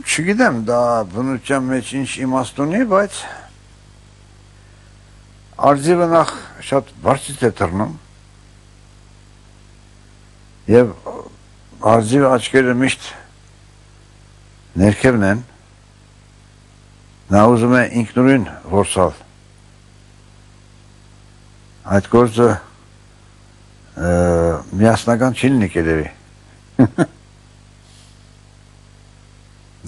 Չգիտեմ, դա բնության մեջ ինչ իմաստ ունի, բայց արձիվը նախ շատ բարձրից է թռնում եւ արձիվի աչքերը միշտ ներքևն են, նա ուզում է ինքնուրույն որսալ, այդ գործը միասնական չի լինի կերևի,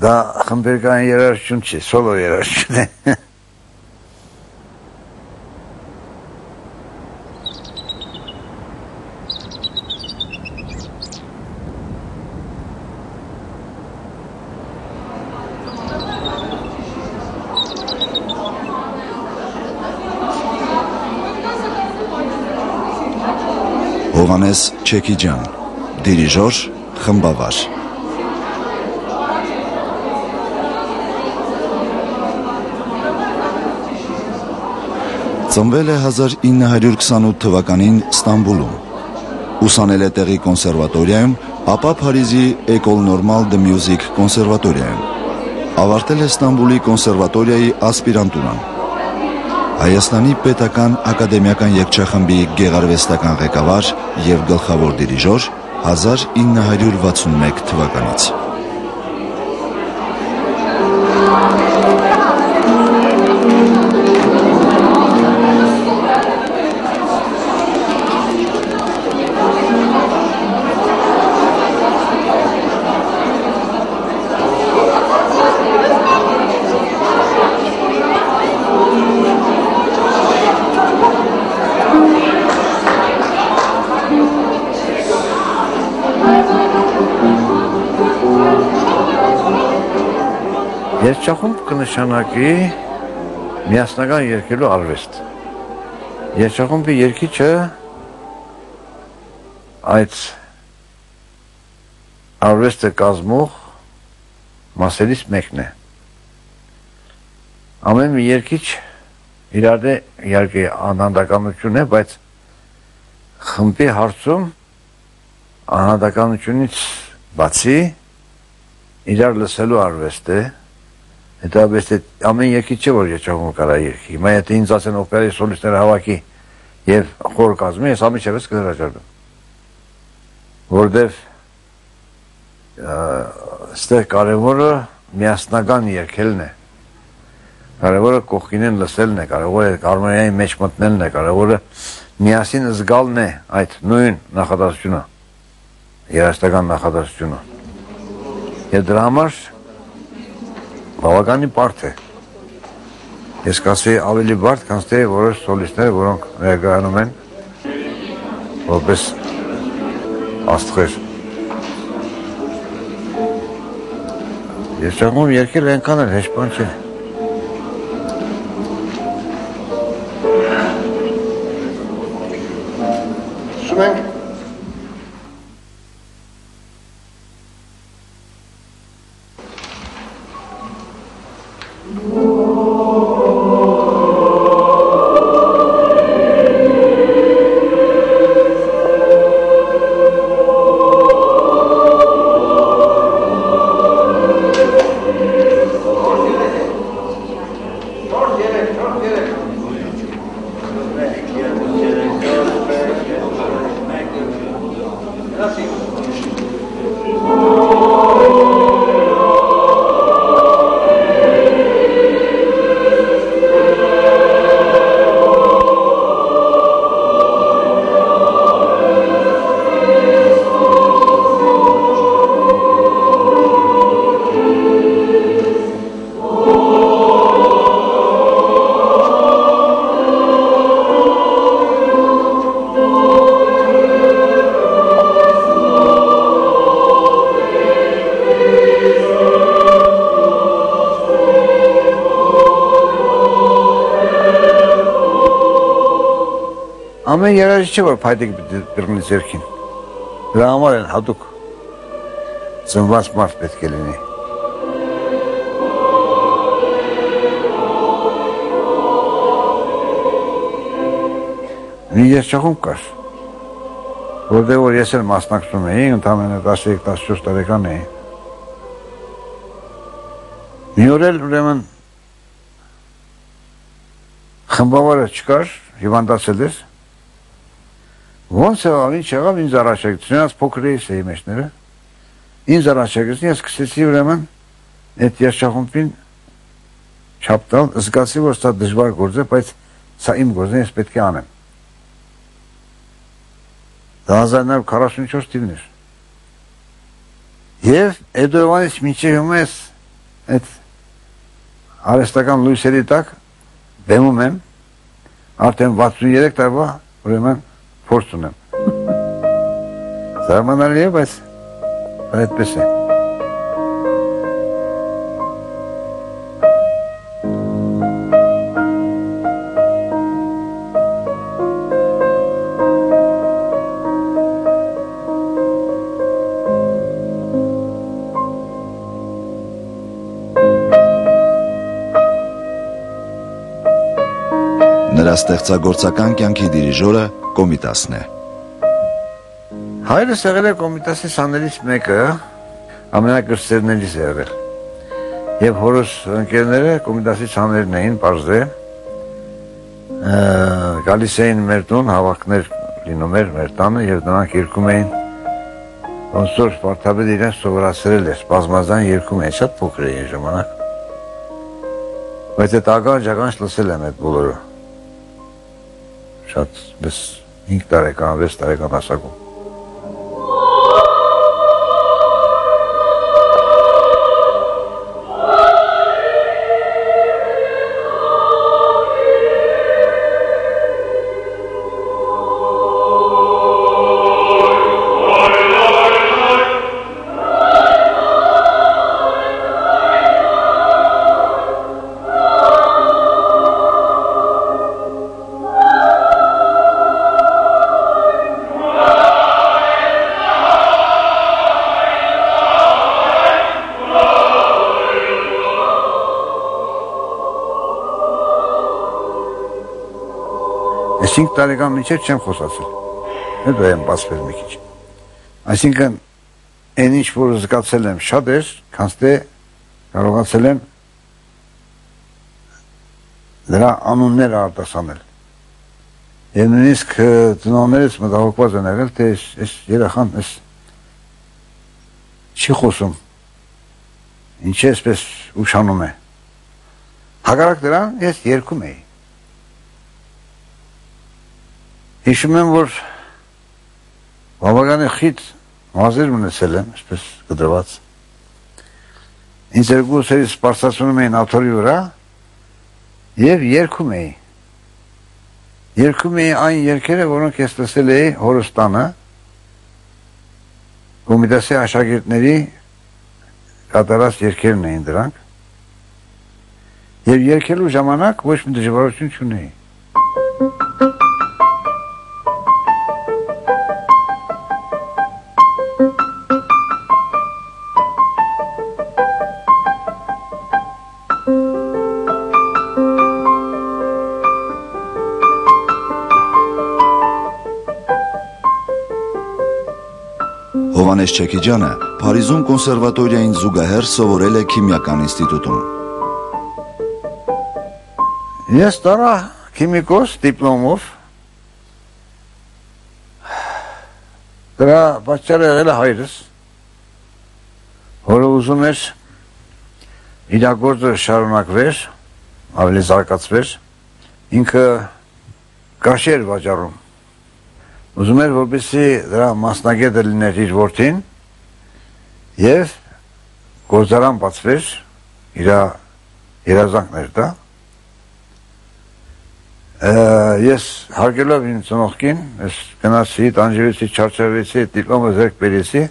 դա խմբերգային երաժշտություն չի, սոլո երաժշտություն է։ Հովհաննես Չեքիջյան, դիրիժոր, խմբավար։ Ծնվել է 1928 թվականին Ստամբուլում, ուսանել է տեղի կոնսերվատորիայում, ապա Փարիզի École Normale de Musique կոնսերվատորիայում, ավարտել է Ստամբուլի կոնսերվատորիայի ասպիրանտուրան, Հայաստանի պետական ակադեմիական երգչախմբի գեղարվեստական ղեկավար և գլխավոր դիրիժոր 1961 թվականից։ Երգչախումբ կնշանակի միասնական երգելու արվեստ։ Երգչախումբի երգիչը այդ արվեստը կազմող մասերից մեկն է։ Ամեն մի երգիչ իրար իհարկե անհանդականություն է, բայց խմբի հարցում անհանդականությունից բացի իրար լսելու արվեստ է։ Հետաբեստ է ամեն երկի չէ, որ երգչախումբը կարա երգի։ Հիմա եթե ինձ ասեն օպերայի սոլիստները հավաքի եւ խոր կազմի, ես ամիջևս կհրաժարվեմ։ Որտեւ ստեղ կարևորը միասնական երգելն է։ Կարևորը կողքինեն լսելն է, կարևորը հարմոնիայի մեջ մտնելն է, կարևորը միասին զգալն է այդ նույն նախադասությունը, երաժշտական նախադասությունը։ Եվ դրա համար բավականին բարդ է։ Ես կասեի ավելի բարդ, քան թե որոշ սոլիստներ, որոնք ներկայանում են որպես աստղեր։ Երգչախումբ երգել այնքան էլ հեշտ բան չէ։ Սումենք ամեն երաժիշտ չէ, որ փայտիկ բռնի ձեռքին։ Դրա համար էլ հատուկ ծնված մարդ պետք է լինի։ Մի երգչախումբ կար, որտեղ որ ես էլ մասնակցում էի, ընդամենը 13-14 տարեկան էի։ Մի օր էլ ուրեմն խմբավորը չկար, հիվանդացել էր, ոնց եղավ, ինչ եղավ, ինձ առաջարկեցին, նրանց փոքր էի սեի մեջները, ինձ առաջարկեցին, ես սկսեցի ուրեմն այդ երգչախումբին չափ տալ, զգացի, որ սա դժվար գործ է, բայց սա իմ գործն է, ես պետք է անեմ։ Դա 1944 թիվն էր։ Եվ Էդոյվանից մինչև հիմա ես այդ արհեստական լույսերի տակ բեմում եմ, արդեն 63 տարվա ուրեմն փորձ ունեմ։ Զարմանալի է, բայց այդպես է։ Նրա ստեղծագործական կյանքի դիրիժորը Կոմիտասն է։ Հայրս եղել է Կոմիտասի սաներից մեկը, ամենակրտսերներից է եղել։ Եվ հորս ընկերները Կոմիտասի սաներն էին, պարզ է, գալիս էին մեր տուն, հավաքներ լինում էր մեր տանը և նրանք երգում էին, ոնց որ Վարդապետը իրեն սովորացրել էր, բազմազան երգում էին, շատ փոքր էին ժամանակ։ Բայց այդ ականջ լսել եմ այդ բոլորը։ Շատ 5 տարեկան, 6 տարեկան հասակում։ Ես 5 տարեկան մինչև չեմ խոսացել, հետո եմ բացվել մի քիչ։ Այսինքն, այն ինչ որ զգացել եմ շատ էր, քանց թե կարողացել եմ նրա անունները արտասանել։ Եվ նույնիսկ ծնողներս մտահոգված են եղել, թե այս երեխան չի խոսում, ինչ է այսպես ուշանում է։ Հակառակ դրան ես երգում էի։ Հիշում եմ, որ բավական խիտ մազեր ունեցել եմ, այսպես գդրված։ Ինձ երկու ուսերից սպարսացնում էին աթոռի վրա և երգում էի։ Երգում էի այն երգերը, որոնք ես լսել էի հորս տանը, Կոմիտասի աշակերտների կատարած երգերն էին դրանք, և երգելու ժամանակ ոչ մի դժվարություն չունեի։ Հովհաննես Չեքիջյանը Փարիզում կոնսերվատորիային զուգահեռ սովորել է քիմիական ինստիտուտում։ Ես տարա քիմիկոս դիպլոմով, դրա պատճառը եղել է հայրս, որը ուզում էր իր գործը շարունակվեր, ավելի զարգացվեր, ինքը կաշի էր վաճառում, ուզում էր, որպեսզի դրա մասնագետը լիներ իր որդին և գործարան բացվեր, իր երազանքներ դա։ Ես հարգելով իմ ծնողքին, ես գնացի, տանջվեցի, չարչարվեցի, դիպլոմը ձեռք բերեցի,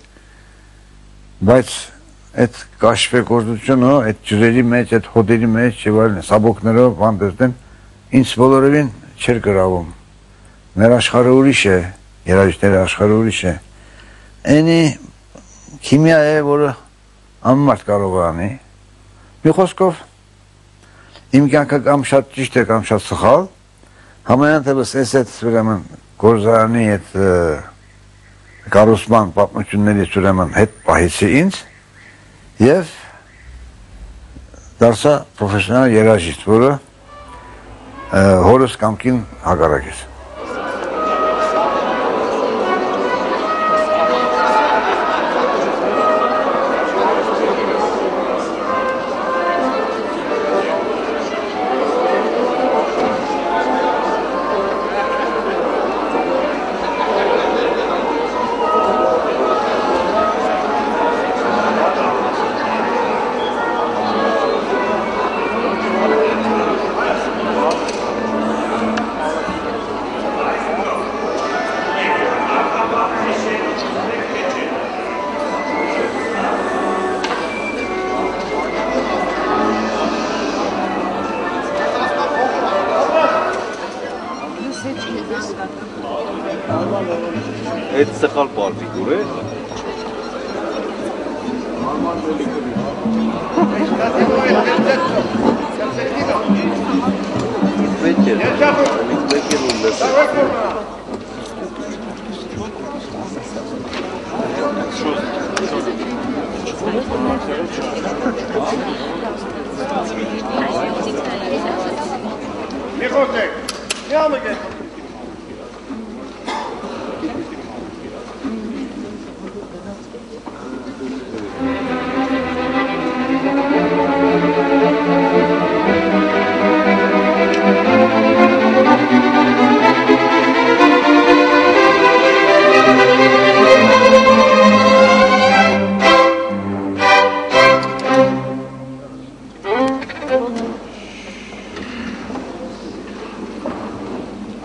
բայց այդ կաշվե գործությունը, այդ ջրերի մեջ, այդ հոդերի մեջ և այլն, սաբոքներով, վանդերդեն, ինձ բոլորովին չէր գրավում։ Մեր աշխարհը ուրիշ է, երաժիշտների աշխարհը ուրիշ է։ Այնի քիմիա է, որը ամեն կարող է անի։ Մի խոսքով, իմ կյանքը կամ շատ ճիշտ է, կամ շատ սխալ, համենայնտեպս այս այդ ուրեմն գործարանի այդ կառուցման պատմություններից ուրեմն հետ պահեցի ինձ և դարձա պրոֆեսիոնալ երաժիշտ, որը հորս կամքին հակառակեց։ Այդ սխալ պարպիկուր է։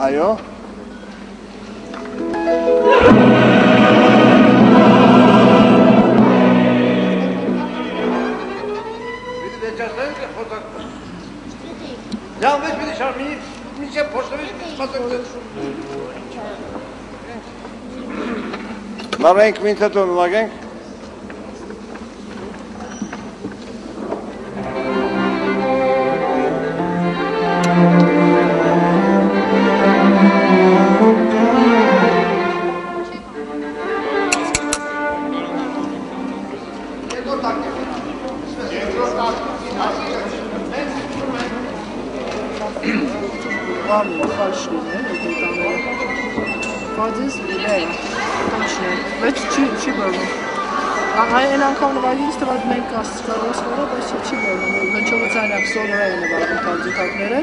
Այո։ Նարենք մինտետոն նագենք։ Fazız bile. Veç çi böyle. Aha en անգամ նվագից տված մենք աստղարոս վրա, բայց չի բերում։ Հնչողից այնակ սոլորա է նվագում տանձուտակները։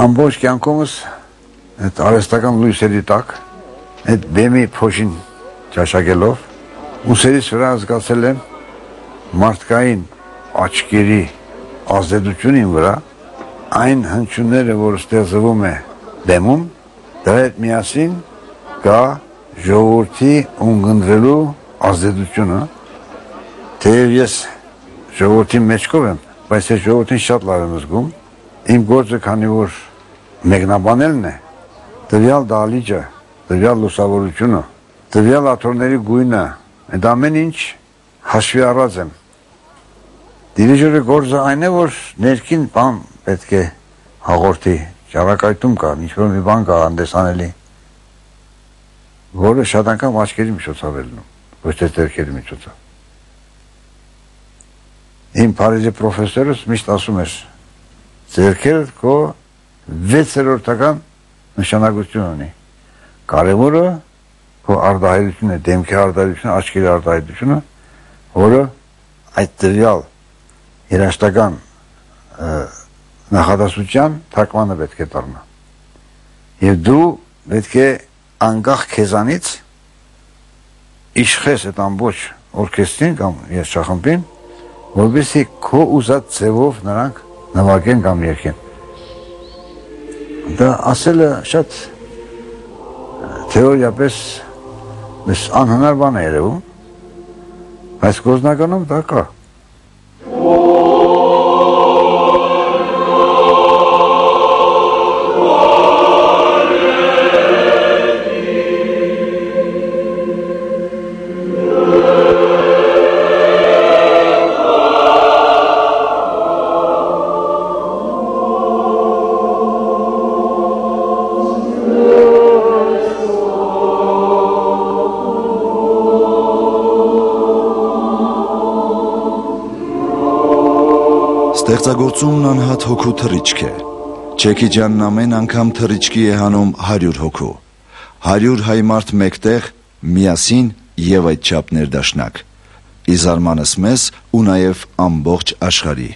Ամբողջ կյանքումս այդ արհեստական լույսերի տակ, այդ բեմի փոշին ճաշակելով, ուսերից վրա զգացել եմ մարդկային աչքերի ազդեցությունին վրա, այն հնչյունները, որ ստեղծվում է բեմում, դրա հետ միասին կա ժողովրդի ունկնդրելու ազդեցությունը, թեև ես ժողովրդի մեջքով եմ, բայց այս ժողովրդին շատ լավ եմ զգում, իմ գործը քանի որ մեկնաբանելն է, տվյալ դահլիճը, տվյալ լուսավորությունը, տվյալ աթոռների գույնը, այդ ամեն ինչ հաշվի առած եմ։ Դիրիժորի գործը այն է, որ ներքին բան պետք է հաղորդի, ճառագայթում կա, ինչ-որ մի բան կա հանդեսանելի, որը շատ անգամ աչքերի միջոցով է լինում, ոչ թե ձեռքերի միջոցով։ Իմ Փարիզի պրոֆեսորս միշտ ասում էր, ձեռքերդ քո 6-րդական նշանակություն ունի։ Կարևորը քո արտահայտությունն է, դեմքի արտահայտությունը, աչքերի արտահայտությունը, որը այդ տվյալ երաժշտական նախադասության թարգմանը պետք է դառնա։ Եվ դու պետք է անկախ քեզանից իշխես այդ ամբողջ օրքեստրին կամ երգչախմբին, որովհետեւ քո ուզած ձևով նրանք նվագեն կամ երգեն։ Դա ասելը շատ թեորիապես Մեզ անհնար բան է երևում, այս գործնականում դա կա։ Ստեղծագործումն անհատ հոգու թռիչք է։ Չեքիջյանն ամեն անգամ թռիչքի է հանում 100 հոգու։ 100 հայ մարդ մեկտեղ, միասին եւ այդչափ ներդաշնակ։ Ի զարմանս մեզ ու նաեւ ամբողջ աշխարհի։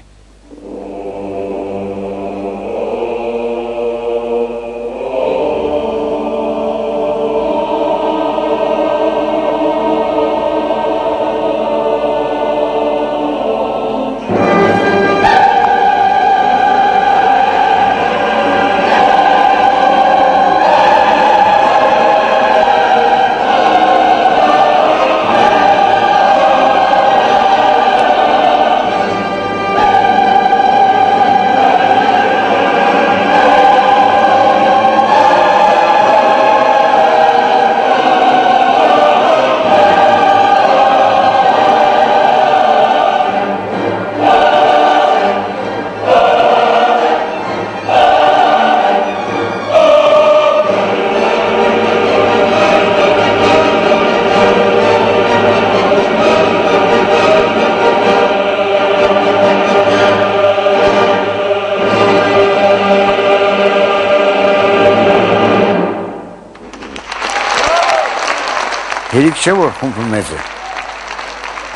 Հերիք չէ, որ խումբը մեծ է,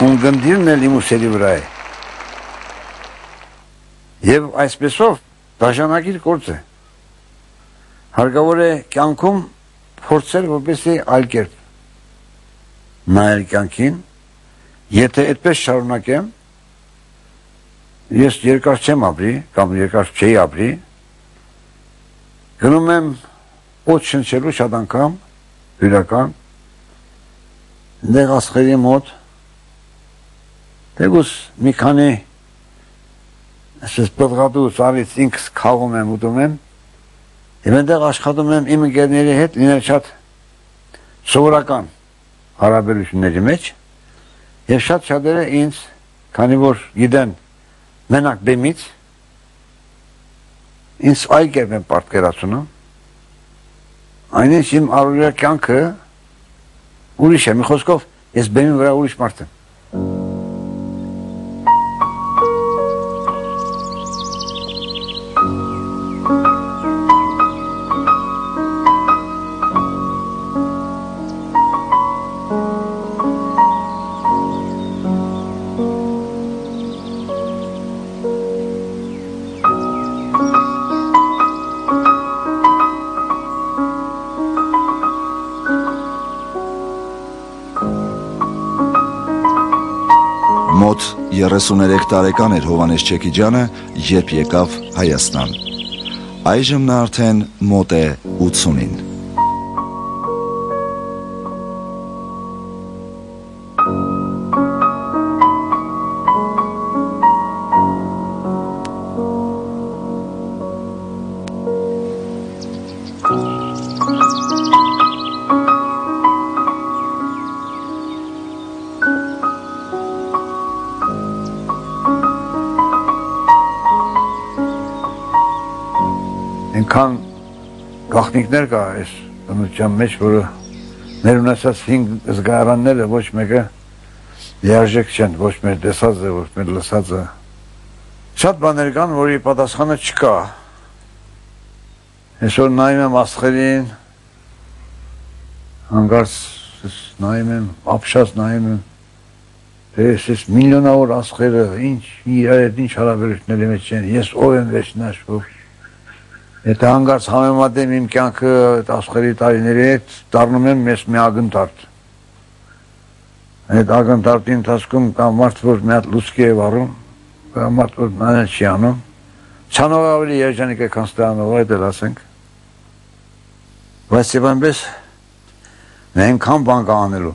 ունգնդիրն էլ իմ ուսերի վրա է, և այսպեսով դաշանակիր գործ է, հարկավոր է կյանքում փորձել որպեսզի այլ կերպ նայել կյանքին, եթե այդպես շարունակեմ, ես երկար չեմ ապրի, կամ երկար չէի ապրի, գնում եմ օդ շնչելու շատ անգամ, հյուրական, դեղ ասխերի մոտ, դեգուս մի քանի պտղատու ծառից ինքս քաղում եմ, ուտում եմ, և այնտեղ աշխատում եմ իմ ընկերների հետ լինել շատ սովորական հարաբերությունների մեջ, և շատ շատերը ինձ, քանի որ գիտեն մենակ բեմից, ինձ այլ կերպ եմ պատկերացնում, այնինչ իմ առօրյա կյանքը ուրիշ է, մի խոսքով, ես բեմի վրա ուրիշ մարդ եմ։ Մոտ 33 տարեկան էր Հովհաննես Չեքիջյանը, երբ եկավ Հայաստան։ Այժմ նա արդեն մոտ է 80-ին։ Այնքան գաղտնիքներ կա այս բնության մեջ, որը մեր ունեցած 5 զգայարանները ոչ մեկը լիարժեք չեն, ոչ մեր տեսածը, ոչ մեր լսածը։ Շատ բաներ կան, որի պատասխանը չկա։ Այսօր նայում եմ աստղերին, հանկարծ նայում եմ, ապշած նայում եմ, ես միլիոնավոր աստղերը, իրար հետ ինչ հարաբերությունների մեջ չեն, ես ով եմ վերջնաշվող։ Եթե հանգարց համեմատեմ իմ կյանքը աստղերի տարիների հետ, դառնում եմ ես մի ակնթարթ։ Այդ ակնթարթի ընթացքում կա մարդ, որ մի հատ լուցկի է վառում, կա մարդ, որ անել չի անում, ցանով ավելի երջանիկ է, քան ստեանով, այդ էլ ասենք։ Բայց եւ այնպես այնքան բան կա անելու։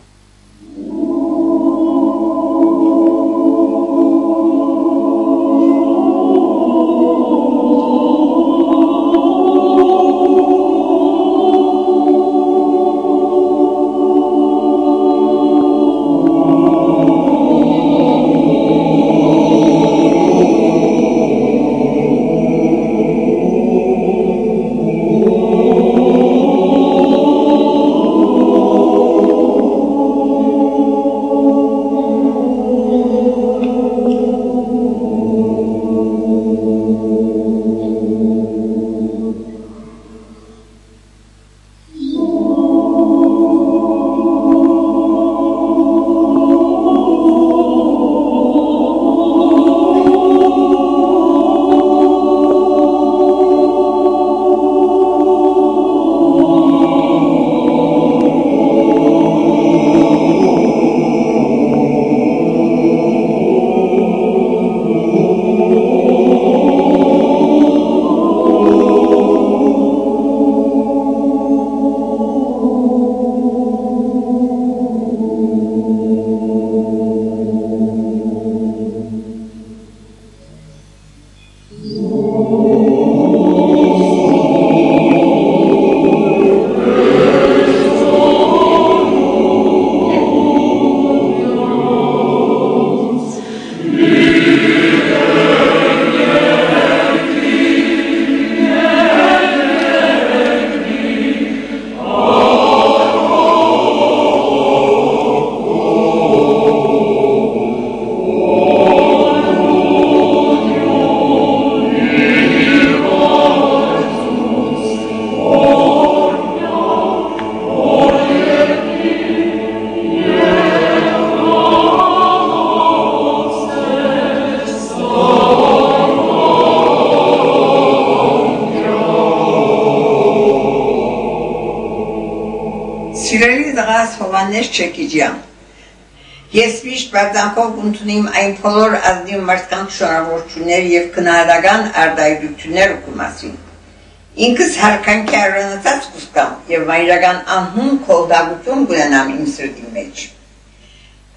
Սիրելի դղաս Հովհաննես Չեքիջյան, ես միշտ բարձանքով ընդունիմ այն բոլոր ազնիվ մարդկանց շնորհավորություններ եւ քնահատական արտահայտություններ ու մասին։ Ինքս հարկանքի առանցած կուսկամ եւ վայրական անհուն քոլդագություն կունենամ իմ սրտի մեջ։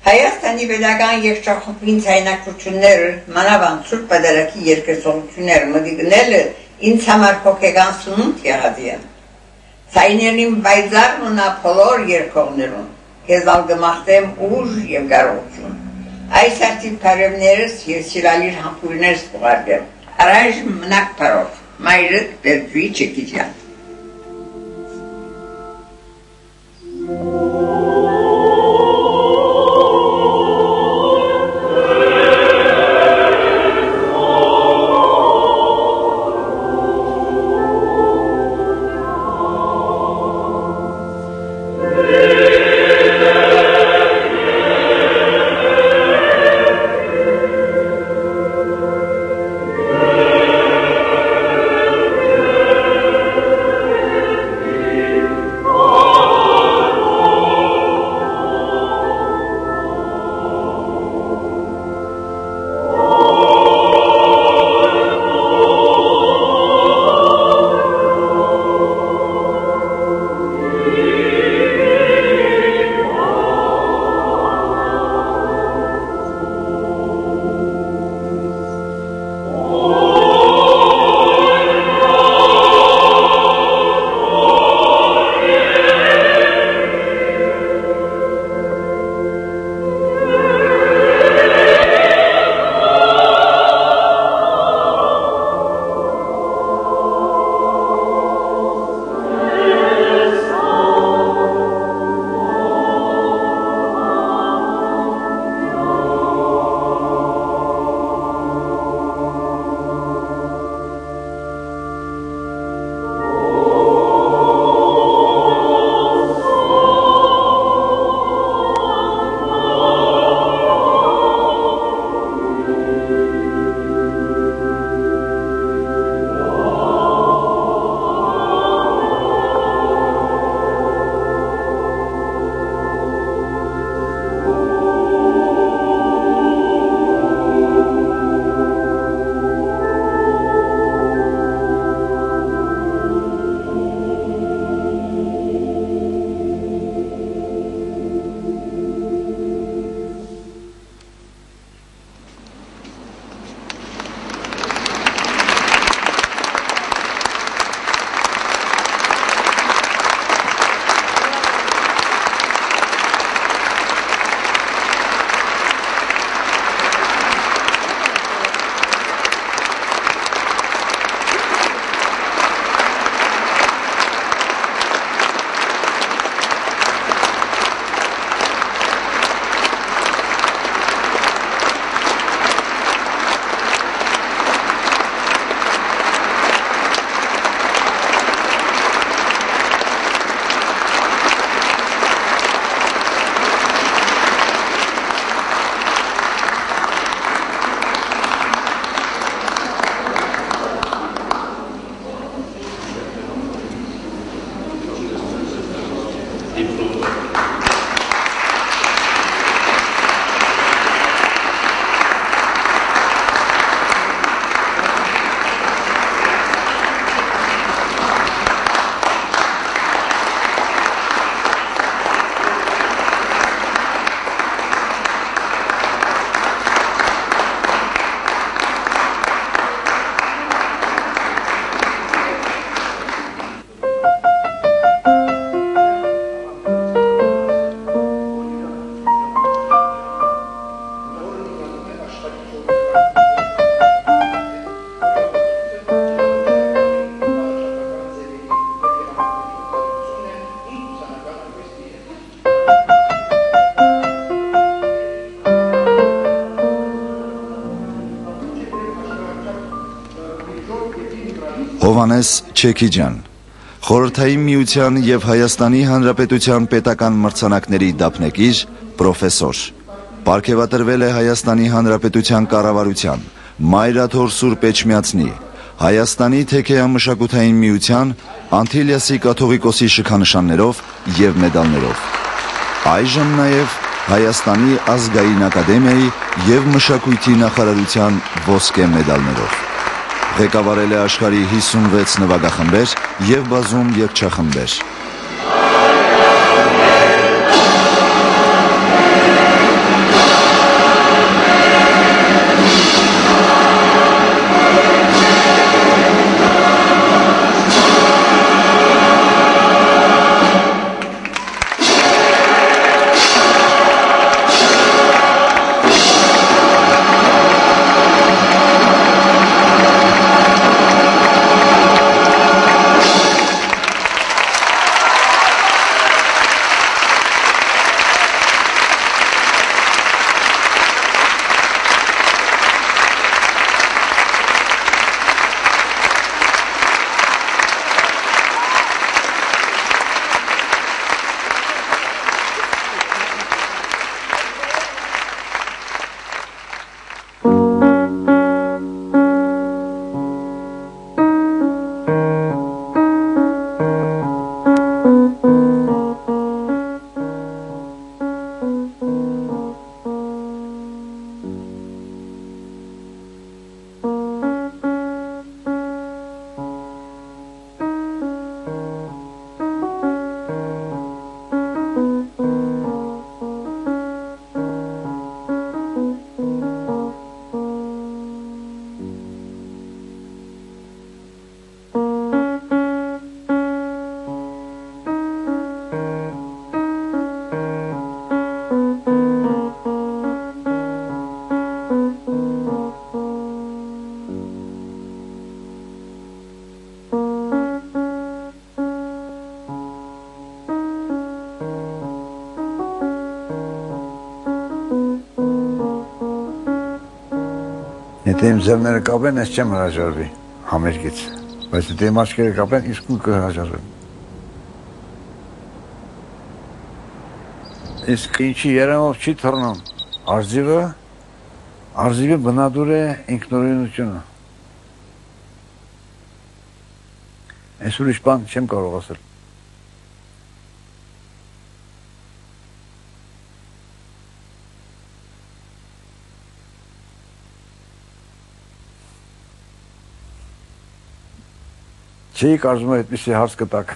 Հայաստանի Պետական Երգչախմբի ցայնակությունները, մանավանդ Սուրբ Պատարագի երկրածողությունները մտիգնելը ինձ համար հոգեգան սնունդ եղած են։ Ցայներին բայձարն ու նապոլոր երկողներուն, քեզ ալգմախտեմ ուժ եւ կարողություն։ Այս արդի բարևներս եւ սիրալիր համբույրներս ուղարկեմ։ Առայժմ մնաք բարով, մայրդ Բերդուի Չեքիջյան։ Հովհաննես Չեքիջյան, Խորհրդային Միության և Հայաստանի Հանրապետության պետական մրցանակների դափնեկիր, պրոֆեսոր, պարգևատրվել է Հայաստանի Հանրապետության կառավարության, Մայրաթոր Սուրբ Էջմիածնի, Հայաստանի Թեքեամշակութային միության, Անտիլիասի կաթողիկոսի շքանշաններով և մեդալներով, այժմ նաև Հայաստանի ազգային ակադեմիայի և մշակույթի նախարարության ոսկե մեդալներով։ Ղեկավարել է աշխարհի 56 նվագախմբեր և բազում երգչախմբեր։ Եթե իմ ձեռները կապեն, ես չեմ հրաժարվի համերգից, բայց եթե իմ աչքերը կապեն, իսկույն կհրաժարվեմ։ Իսկ ինչի երամով չի թռնում, արզիվը բնադուր է ինքնուրույնությունը։ Այս ուրիշ բան չեմ կարող ասել։ Չի կարծում այդպիսի հարց կտակ։